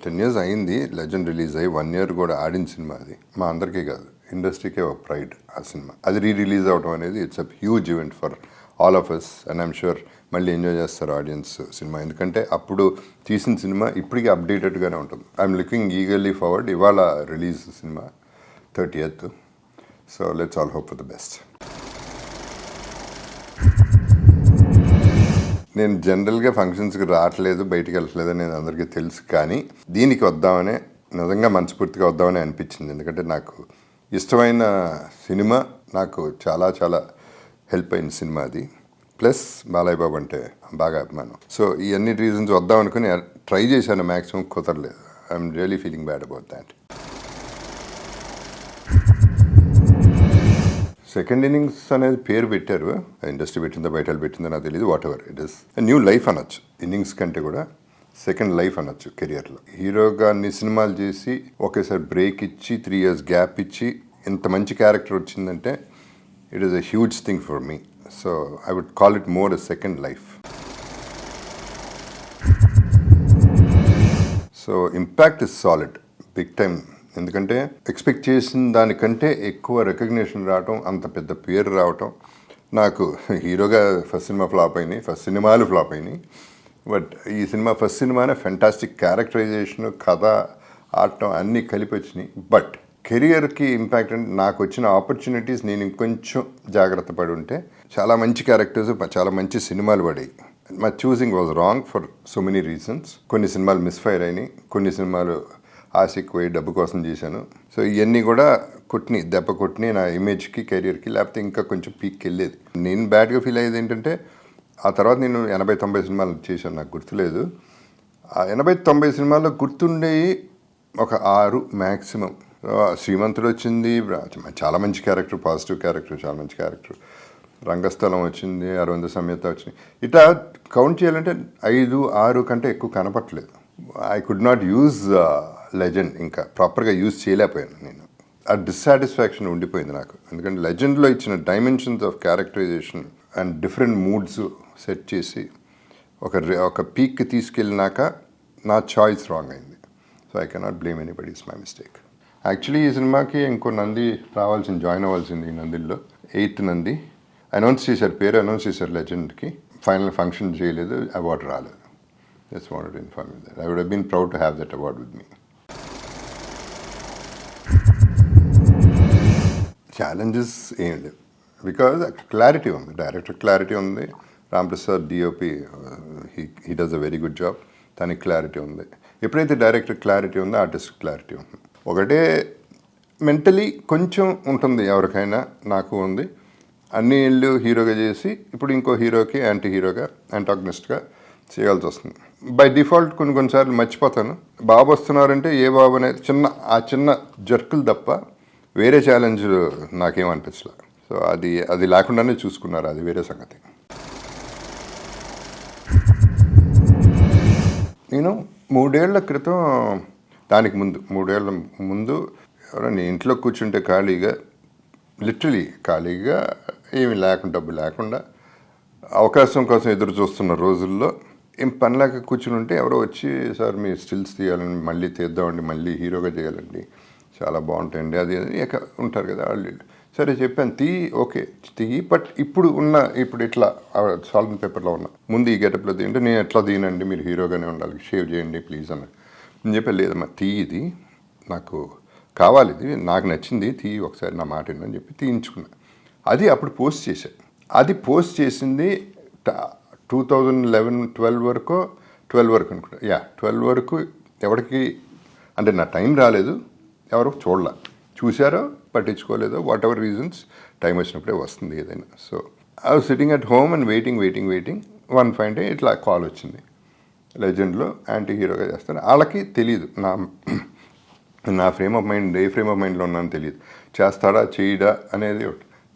10 years అయింది legend release అయ్యి 1 year కూడా ఆడిన సినిమా అది. మా అందరికీ కాదు, ఇండస్ట్రీకే ఒక ప్రైడ్ ఆ సినిమా. అది రిలీజ్ అవడం అనేది it's a huge event for all of us and I'm sure మళ్ళీ ఎంజాయ్ చేస్తారు ఆడియన్స్ సినిమా. ఎందుకంటే అప్పుడు తీసిన సినిమా ఇప్పటికీ అప్డేటెడ్గానే ఉంటుంది. I'm looking eagerly forward. ఇవాళ రిలీజ్ సినిమా 30th. So let's all hope for the best. నేను జనరల్గా ఫంక్షన్స్కి రావట్లేదు, బయటికి వెళ్ళట్లేదు అనేది అందరికీ తెలుసు. కానీ దీనికి వద్దామనే, నిజంగా మనస్ఫూర్తిగా వద్దామని అనిపించింది. ఎందుకంటే నాకు ఇష్టమైన సినిమా, నాకు చాలా చాలా హెల్ప్ అయిన సినిమా అది. ప్లస్ బాలయ్య బాబు అంటే బాగా అభిమానం. సో ఈ అన్ని రీజన్స్ వద్దాం అనుకుని ట్రై చేశాను, మ్యాక్సిమం కుదరలేదు. I'm really feeling bad about that. Second innings అనేది పేరు పెట్టారు, ఇండస్ట్రీ పెట్టిందో బయట పెట్టిందో నాకు తెలియదు. What ever it is new life అనొచ్చు. ఇన్నింగ్స్ కంటే కూడా సెకండ్ లైఫ్ అనొచ్చు కెరియర్లో. హీరోగా అన్ని సినిమాలు చేసి ఒకేసారి బ్రేక్ ఇచ్చి 3 years గ్యాప్ ఇచ్చి ఇంత మంచి క్యారెక్టర్ వచ్చిందంటే it is a huge thing for me. So I would call it more a second life. So impact is solid, big time. ఎందుకంటే ఎక్స్పెక్ట్ చేసిన దానికంటే ఎక్కువ రికగ్నిషన్ రావటం, అంత పెద్ద పేరు రావటం. నాకు హీరోగా ఫస్ట్ సినిమా ఫ్లాప్ అయినాయి, ఫస్ట్ సినిమాలు ఫ్లాప్ అయినాయి. బట్ ఈ సినిమా ఫస్ట్ సినిమానే ఫెంటాస్టిక్ క్యారెక్టరైజేషన్, కథ, ఆడటం అన్నీ కలిపి వచ్చినాయి. బట్ కెరియర్కి ఇంపాక్ట్ అంటే నాకు వచ్చిన ఆపర్చునిటీస్ నేను ఇంకొంచెం జాగ్రత్త పడి ఉంటే చాలా మంచి క్యారెక్టర్స్, చాలా మంచి సినిమాలు పడాయి. My choosing was wrong for so many reasons. కొన్ని సినిమాలు మిస్ఫైర్ అయినాయి, కొన్ని సినిమాలు ఆశకి పోయి డబ్బు కోసం చేశాను. సో ఇవన్నీ కూడా దెబ్బ కొట్టినాయి నా ఇమేజ్కి, కెరియర్కి. లేకపోతే ఇంకా కొంచెం పీక్కి వెళ్ళేది. నేను బ్యాడ్గా ఫీల్ అయ్యేది ఏంటంటే ఆ తర్వాత నేను 80-90 సినిమాలు చేశాను, నాకు గుర్తులేదు. ఆ 80-90 సినిమాల్లో గుర్తుండేవి ఒక 6 మ్యాక్సిమం. శ్రీమంతుడు వచ్చింది, చాలా మంచి క్యారెక్టర్, పాజిటివ్ క్యారెక్టర్, చాలా మంచి క్యారెక్టర్. రంగస్థలం వచ్చింది, అరవింద సమేత వచ్చింది. ఇట్లా కౌంట్ చేయాలంటే 5-6 కంటే ఎక్కువ కనపట్లేదు. I could not use legend, ఇంకా ప్రాపర్గా యూజ్ చేయలేకపోయాను నేను. ఆ డిస్సాటిస్ఫాక్షన్ ఉండిపోయింది నాకు. ఎందుకంటే లెజెండ్లో ఇచ్చిన dimensions of characterization and different moods set చేసి ఒక పీక్కి తీసుకెళ్ళినాక నా చాయిస్ రాంగ్ అయింది. So I cannot blame anybody, it's my mistake. Actually ఈ సినిమాకి ఇంకో నంది రావాల్సింది, జాయిన్ అవ్వాల్సింది. ఈ నందిలో 8th నంది అనౌన్స్ చేశారు, పేరు అనౌన్స్ చేశారు లెజెండ్కి. ఫైనల్ ఫంక్షన్ చేయలేదు, అవార్డు రాలేదు. Just wanted to inform you that. I would have been proud to have that award with me. Challenges ఏం లేవు, బికాజ్ క్లారిటీ ఉంది, డైరెక్టర్ క్లారిటీ ఉంది. Ram Prasad DOP, he does a very good job. దానికి clarity ఉంది. ఎప్పుడైతే director clarity ఉందో artist clarity ఉంది. ఒకటే మెంటలీ కొంచెం ఉంటుంది ఎవరికైనా, నాకు ఉంది. అన్ని ఏళ్ళు హీరోగా చేసి ఇప్పుడు ఇంకో హీరోకి యాంటీ హీరోగా, యాంటాగనిస్ట్గా చేయాల్సి వస్తుంది. బై డిఫాల్ట్ కొన్నిసార్లు మర్చిపోతాను బాబు వస్తున్నారంటే ఏ బాబు అనేది చిన్న జర్కులు తప్ప వేరే ఛాలెంజ్ నాకేమనిపించలే. సో అది లేకుండానే చూసుకున్నారు, అది వేరే సంగతి. నేను 3 ఏళ్ల క్రితం, దానికి ముందు 3 ఏళ్ల ముందు ఎవరైనా ఇంట్లో కూర్చుంటే ఖాళీగా, లిటరలీ ఖాళీగా, ఏమి లేకుండా, డబ్బు లేకుండా, అవకాశం కోసం ఎదురు చూస్తున్న రోజుల్లో ఏం పనిలాగా కూర్చుని ఉంటే ఎవరో వచ్చి, సార్ మీ స్టిల్స్ తీయాలండి, మళ్ళీ తీద్దామండి, మళ్ళీ హీరోగా చేయాలండి, చాలా బాగుంటాయండి, అది ఉంటారు కదా వాళ్ళు. సరే చెప్పాను, ఓకే తీయి. బట్ ఇప్పుడు ఇట్లా సాల్ట్ పేపర్లో ఉన్నా, ముందు ఈ గెటప్లో తీయండి, నేను ఎట్లా తీయనండి, మీరు హీరోగానే ఉండాలి, షేవ్ చేయండి ప్లీజ్ అన్న. నేను చెప్పాను, లేదమ్మా ఇది నాకు కావాలి, ఇది నాకు నచ్చింది, ఒకసారి నా మాట అని చెప్పి తీయించుకున్నా. అది అప్పుడు పోస్ట్ చేశాను. అది పోస్ట్ చేసింది 2011-12 వరకు, 12 వరకు అనుకుంటా, 12 వరకు. ఎవరికి అంటే నా టైం రాలేదు, ఎవరు చూశారో పట్టించుకోలేదో, వాట్ ఎవర్ రీజన్స్, టైం వచ్చినప్పుడే వస్తుంది ఏదైనా. So I was sitting at home and waiting. 1 fine day ఇట్లా కాల్ వచ్చింది, లెజెండ్లో యాంటీ హీరోగా చేస్తాను. వాళ్ళకి తెలియదు నా frame of mind, A frame of మైండ్లో ఉన్నానో తెలియదు. చేస్తాడా చేయడా అనేది.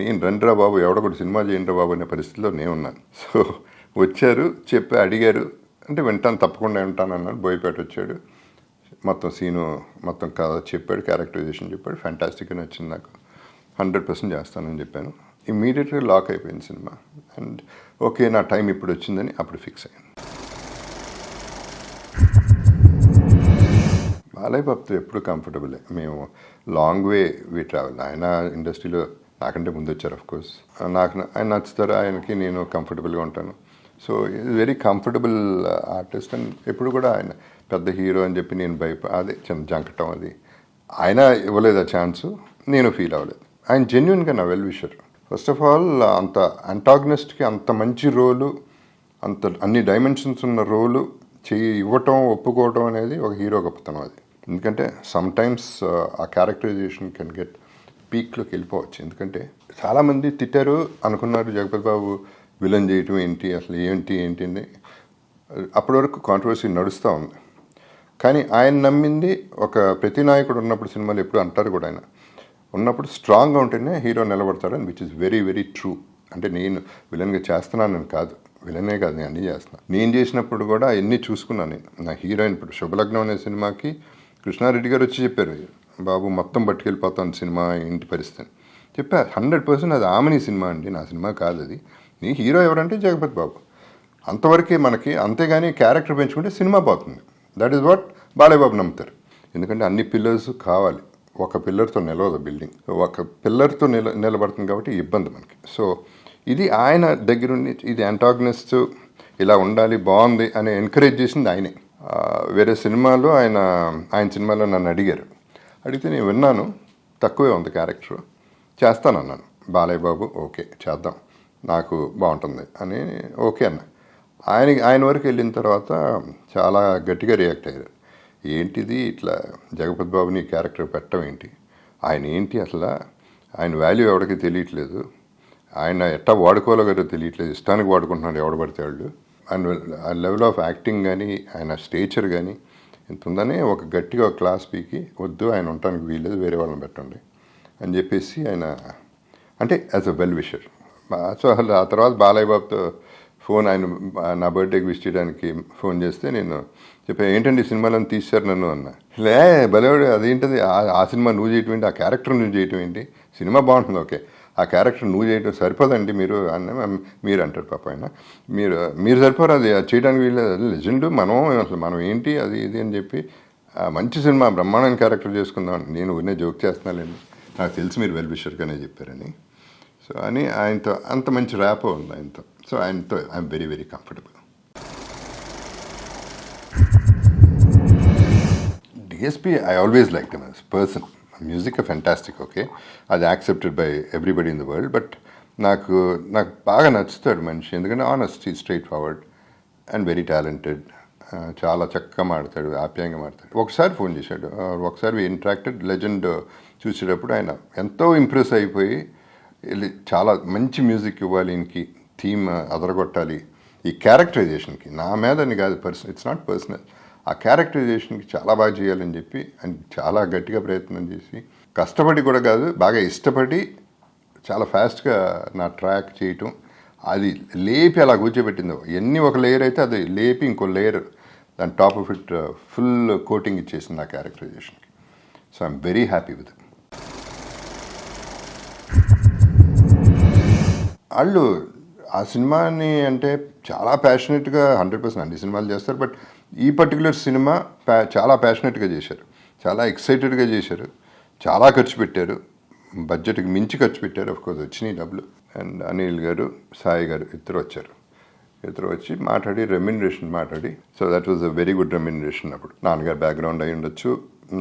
నేను రండిరా బాబు, ఎవడొకటి సినిమా చేయండిరా బాబు అనే పరిస్థితిలో నేను ఉన్నాను. సో వచ్చారు, అడిగారు అంటే వింటాను, తప్పకుండా వింటాను అన్నాడు. బోయపేట వచ్చాడు, మొత్తం సీను, మొత్తం కథ చెప్పాడు, క్యారెక్టరైజేషన్ చెప్పాడు. ఫ్యాంటాస్టిక్గా నచ్చింది నాకు, 100% చేస్తానని చెప్పాను. ఇమ్మీడియట్గా లాక్ అయిపోయింది సినిమా. అండ్ ఓకే, నా టైం ఇప్పుడు వచ్చిందని అప్పుడు ఫిక్స్ అయ్యాను. బాలయ్య బాబుతో ఎప్పుడు కంఫర్టబులే. మేము లాంగ్ వే ట్రావెల్. ఆయన ఇండస్ట్రీలో నాకంటే ముందు వచ్చారు ఆఫ్ కోర్స్. ఆయన నచ్చుతారు, ఆయనకి నేను కంఫర్టబుల్గా ఉంటాను. So very comfortable artist. And ఎప్పుడు కూడా ఆయన పెద్ద హీరో అని చెప్పి నేను అదే చిన్న జంకటం అది ఆయన ఇవ్వలేదు ఆ ఛాన్సు, నేను ఫీల్ అవ్వలేదు. ఆయన జెన్యున్గా నా well wisher. First of all అంత అంటాగనిస్ట్కి అంత మంచి రోలు, అంత అన్ని డైమెన్షన్స్ ఉన్న రోలు ఇవ్వటం ఒప్పుకోవటం అనేది ఒక హీరో గొప్పతనం అది. ఎందుకంటే సమ్ టైమ్స్ ఆ క్యారెక్టరైజేషన్ కెన్ గెట్ పీక్లోకి వెళ్ళిపోవచ్చు. ఎందుకంటే చాలామంది తిట్టారు అనుకున్నారు జగపతి బాబు విలన్ చేయటం ఏంటి, అసలు ఏంటి అని అప్పటి వరకు కాంట్రవర్సీ నడుస్తూ ఉంది. కానీ ఆయన నమ్మింది ఒక ప్రతినాయకుడు ఉన్నప్పుడు, సినిమాలు ఎప్పుడు అంటారు కూడా ఆయన ఉన్నప్పుడు స్ట్రాంగ్గా ఉంటేనే హీరో నిలబడతాడని, which is very very true. అంటే నేను విలన్గా చేస్తున్నానని కాదు, విలనే కాదు, నేను అన్నీ చేస్తున్నాను. నేను చేసినప్పుడు కూడా అవన్నీ చూసుకున్నాను. నేను నా హీరోయిన్ ఇప్పుడు శుభలగ్నం అనే సినిమాకి కృష్ణారెడ్డి గారు వచ్చి చెప్పారు, బాబు మొత్తం పట్టుకెళ్ళిపోతాను సినిమా ఇంటి పరిస్థితి చెప్పా. 100% అది ఆమెని సినిమా అండి, నా సినిమా కాదు అది. నీ హీరో ఎవరంటే జగపతి బాబు, అంతవరకే మనకి. అంతేగాని క్యారెక్టర్ పెంచుకుంటే సినిమా పోతుంది. That is what Balayya Babu నమ్ముతారు. ఎందుకంటే అన్ని పిల్లర్స్ కావాలి, ఒక పిల్లర్తో నిలవదు బిల్డింగ్. ఒక పిల్లర్తో నిలబడుతుంది కాబట్టి ఇబ్బంది మనకి. సో ఇది ఆయన దగ్గరుండి ఇది యాంటాగనిస్ట్ ఇలా ఉండాలి బాగుంది అని ఎంకరేజ్ చేసింది ఆయనే. వేరే సినిమాలో ఆయన సినిమాలో నన్ను అడిగితే నేను విన్నాను, తక్కువే ఉంది క్యారెక్టర్, చేస్తానన్నాను. బాలయ్య బాబు ఓకే చేద్దాం, నాకు బాగుంటుంది అని ఓకే అన్న. ఆయన వరకు వెళ్ళిన తర్వాత చాలా గట్టిగా రియాక్ట్ అయ్యారు. ఏంటిది ఇట్లా జగపతి బాబుని క్యారెక్టర్ పెట్టడం ఏంటి, ఆయన ఏంటి అసలు, ఆయన వాల్యూ ఎవరికి తెలియట్లేదు, ఆయన ఎట్టా వాడుకోవాలో కదా తెలియట్లేదు, ఇష్టానికి వాడుకుంటున్నాడు ఎవడు పడితే వాళ్ళు. ఆ లెవెల్ ఆఫ్ యాక్టింగ్ కానీ ఆయన స్టేచర్ కానీ ఎంత ఉందని ఒక గట్టిగా ఒక క్లాస్ పీకి వద్దు, ఆయన ఉండటానికి వీల్లేదు, వేరే వాళ్ళని పెట్టండి అని చెప్పేసి ఆయన అంటే as a well wisher. So అసలు ఆ తర్వాత బాలయ్య బాబుతో ఫోన్, ఆయన నా బర్త్డేకి విష్ చేయడానికి ఫోన్ చేస్తే నేను చెప్పాను, ఏంటండి సినిమాలను తీశారు నన్ను అన్న. లే భలేవాడు, అదేంటది ఆ సినిమా నువ్వు చేయటం ఏంటి, ఆ క్యారెక్టర్ నువ్వు చేయటం ఏంటి, సినిమా బాగుంటుంది ఓకే, ఆ క్యారెక్టర్ నువ్వు చేయటం సరిపోదండి మీరు మీరు అంటారు పాప ఆయన. మీరు సరిపోరు, అది చేయడానికి వీళ్ళది లెజెండ్, మనం ఏంటి అది ఇది అని చెప్పి మంచి సినిమా బ్రహ్మాండమైన క్యారెక్టర్ చేసుకుందాం. నేను ఊరినే జోక్ చేస్తున్నానండి, నాకు తెలిసి మీరు వెల్ విషర్గానే చెప్పారని. సో అని ఆయనతో అంత మంచి ర్యాపో ఉంది ఆయనతో. సో ఆయనతో I'm very very comfortable. DSP I always like him as person. Music fantastic okay, అది accepted by everybody in the world. But నాకు బాగా నచ్చుతాడు మనిషి, ఎందుకంటే honest, straightforward and very talented. చాలా చక్కగా మాడతాడు, ఆప్యాయంగా మాడతాడు. ఒకసారి ఫోన్ చేశాడు, ఒకసారి ఇంటరాక్టెడ్. లెజెండ్ చూసేటప్పుడు ఆయన ఎంతో ఇంప్రెస్ అయిపోయి చాలా మంచి మ్యూజిక్ ఇవ్వాలి, ఈయనకి థీమ్ అదరగొట్టాలి, ఈ క్యారెక్టరైజేషన్కి నా మీదని కాదు, ఇట్స్ నాట్ పర్సనల్, ఆ క్యారెక్టరైజేషన్కి చాలా బాగా చేయాలని చెప్పి ఆయన చాలా గట్టిగా ప్రయత్నం చేసి, కష్టపడి కూడా కాదు బాగా ఇష్టపడి చాలా ఫాస్ట్గా నా ట్రాక్ చేయటం, అది లేపి అలా కూర్చోబెట్టింది. ఎన్ని ఒక లేయర్ అయితే అది లేపి ఇంకో లేయర్ దాని top of it full coating ఇచ్చేసింది నా క్యారెక్టరైజేషన్కి. So I'm very happy with. వాళ్ళు ఆ సినిమాని అంటే చాలా ప్యాషనెట్గా 100% అన్ని సినిమాలు చేస్తారు, బట్ ఈ పర్టికులర్ సినిమా చాలా ప్యాషనెట్గా చేశారు, చాలా ఎక్సైటెడ్గా చేశారు, చాలా ఖర్చు పెట్టారు, బడ్జెట్కి మించి ఖర్చు పెట్టారు. అఫ్కోర్స్ వచ్చినాయి డబ్బులు. అండ్ అనిల్ గారు, సాయి గారు ఇద్దరు వచ్చి రెమ్యునరేషన్ మాట్లాడి, so that was a very good remuneration. అప్పుడు నాన్నగారు బ్యాక్గ్రౌండ్ అయి ఉండొచ్చు,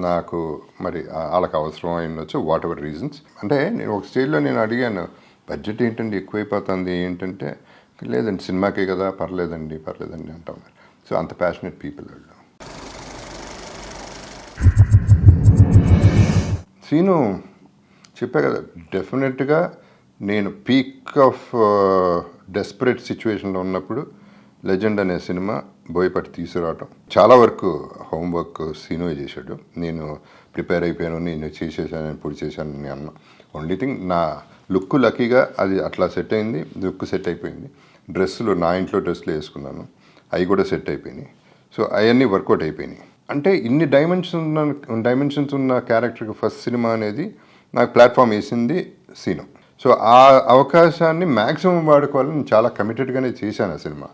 నాకు మరి వాళ్ళకి అవసరం అయి ఉండొచ్చు, వాట్ ఎవర్ రీజన్స్. అంటే నేను ఒక స్టేజ్లో నేను అడిగాను, బడ్జెట్ ఏంటండి ఎక్కువైపోతుంది ఏంటంటే, లేదండి సినిమాకే కదా, పర్లేదండి అంటా ఉన్నారు. సో అంత ప్యాషనెట్ పీపుల్ వాళ్ళు. సీను చెప్పా కదా, డెఫినెట్గా నేను పీక్ ఆఫ్ డెస్పరేట్ సిచ్యువేషన్లో ఉన్నప్పుడు లెజెండ్ అనే సినిమా బోయపాటి తీసుకురావటం, చాలా వరకు హోంవర్క్ సీను చేశాడు. నేను ప్రిపేర్ అయిపోయాను, నేను చేసేసాను, ఇప్పుడు చేశాను అని అన్నా. ఓన్లీ థింగ్ నా లుక్ లక్కీగా అది అట్లా సెట్ అయింది, లుక్ సెట్ అయిపోయింది. డ్రెస్సులు నా ఇంట్లో డ్రెస్సులు వేసుకున్నాను, అవి కూడా సెట్ అయిపోయినాయి. సో అవన్నీ వర్కౌట్ అయిపోయినాయి. అంటే ఇన్ని డైమెన్షన్స్ ఉన్న క్యారెక్టర్కి ఫస్ట్ సినిమా అనేది నాకు ప్లాట్ఫామ్ వేసింది సీను. సో ఆ అవకాశాన్ని మ్యాక్సిమం వాడుకోవాలని చాలా కమిటెడ్గానే చేశాను ఆ సినిమా.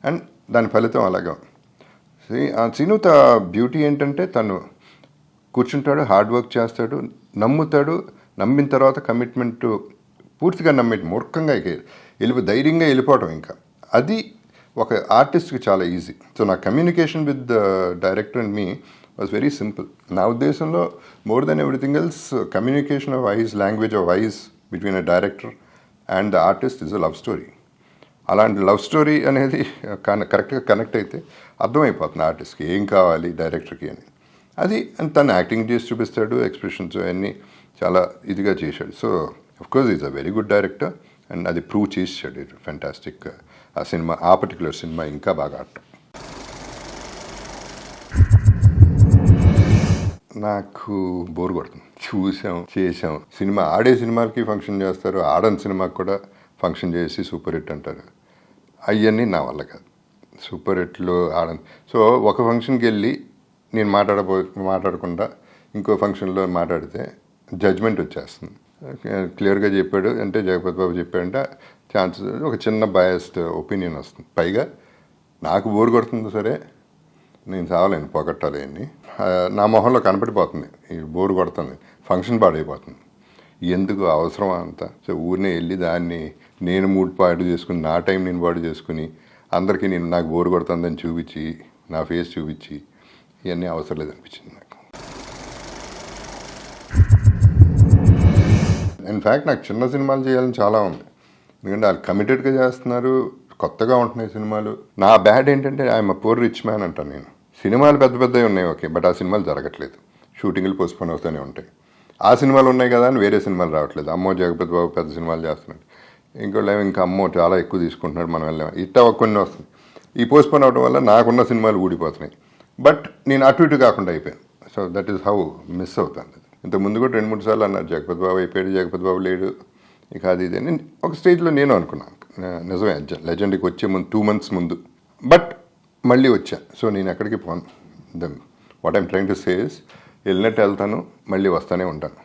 అండ్ దాని ఫలితం అలాగా. ఆ సీను బ్యూటీ ఏంటంటే తను కూర్చుంటాడు, హార్డ్ వర్క్ చేస్తాడు, నమ్ముతాడు, నమ్మిన తర్వాత కమిట్మెంట్ పూర్తిగా నమ్మేటి మూర్ఖంగా ధైర్యంగా వెళ్ళిపోవటం. ఇంకా అది ఒక ఆర్టిస్ట్కి చాలా ఈజీ. సో నా communication with the director and me was very simple. నా ఉద్దేశంలో more than everything else communication of ice, language of ice between a director and the artist is a love story. అలాంటి love story అనేది కరెక్ట్గా connect అయితే అర్థమైపోతుంది ఆర్టిస్ట్కి ఏం కావాలి డైరెక్టర్కి అని. అది తను యాక్టింగ్ చేసి చూపిస్తాడు, ఎక్స్ప్రెషన్స్ అన్నీ చాలా ఇదిగా చేశాడు. So of course is a very good director and అది ప్రూవ్ చేసాడు. ఫ్యాంటాస్టిక్. ఆ సినిమా, ఆ పర్టికులర్ సినిమా ఇంకా బాగా ఆడటం. నాకు బోర్ కొడుతుంది. చూసాం, చేసాం. సినిమా ఆడే సినిమాలకి ఫంక్షన్ చేస్తారు, ఆడని సినిమాకి కూడా ఫంక్షన్ చేసి సూపర్ హిట్ అంటారు. అవన్నీ నా వల్ల కాదు. సూపర్ హిట్లు ఆడని. సో ఒక ఫంక్షన్కి వెళ్ళి నేను మాట్లాడకుండా ఇంకో ఫంక్షన్లో మాట్లాడితే జడ్జ్మెంట్ వచ్చేస్తుంది. క్లియర్గా చెప్పాడు అంటే, జగపతి బాబు చెప్పాడంటే ఛాన్సెస్ ఒక చిన్న బయాస్డ్ ఒపీనియన్ వస్తుంది. పైగా నాకు బోర్ కొడుతుంది సరే, నేను చావలేను పోగొట్టాలి అని నా మొహంలో కనపడిపోతుంది. ఈ బోర్ కొడుతుంది, ఫంక్షన్ పాడైపోతుంది. ఎందుకు అవసరం అంతా? సో ఊరినే వెళ్ళి దాన్ని నేను మూడ్ పాడు చేసుకుని, నా టైం నేను పాడు చేసుకుని, అందరికీ నాకు బోర్ కొడుతుందని చూపించి, నా ఫేస్ చూపించి, ఇవన్నీ అవసరం లేదనిపించింది నాకు. ఇన్ఫ్యాక్ట్ నాకు చిన్న సినిమాలు చేయాలని చాలా ఉంది. ఎందుకంటే వాళ్ళు కమిటెడ్గా చేస్తున్నారు, కొత్తగా ఉంటున్నాయి సినిమాలు. నా బ్యాడ్ ఏంటంటే I'm a poor rich man అంటాను నేను. సినిమాలు పెద్ద పెద్దవి ఉన్నాయి ఓకే, బట్ ఆ సినిమాలు జరగట్లేదు. షూటింగ్లు పోస్ట్పోన్ అవుతూనే ఉంటాయి. ఆ సినిమాలు ఉన్నాయి కదా అని వేరే సినిమాలు రావట్లేదు. అమ్మో జగపతి బాబు పెద్ద సినిమాలు చేస్తున్నాడు, ఇంకోళ్ళు ఇంకా అమ్మో చాలా ఎక్కువ తీసుకుంటున్నాడు, మనం వెళ్ళాము, ఇట్లా కొన్ని వస్తుంది. ఈ పోస్ట్పోన్ అవడం వల్ల నాకున్న సినిమాలు ఊడిపోతున్నాయి. బట్ నేను అటు ఇటు కాకుండా అయిపోయాను. So that is how miss అవుతుంది. ఇంతకుముందు కూడా 2-3 సార్లు అన్నారు జగపతి బాబు అయిపోయాడు, జగపతి బాబు లేడు, ఇక అది ఇది అని ఒక స్టేజ్లో నేను అనుకున్నాను. నిజమే, లెజెండ్కి వచ్చే ముందు 2 months ముందు. బట్ మళ్ళీ వచ్చా. సో నేను ఎక్కడికి పోను. What I'm trying to say is వెళ్ళినట్టు వెళ్తాను, మళ్ళీ వస్తూనే ఉంటాను.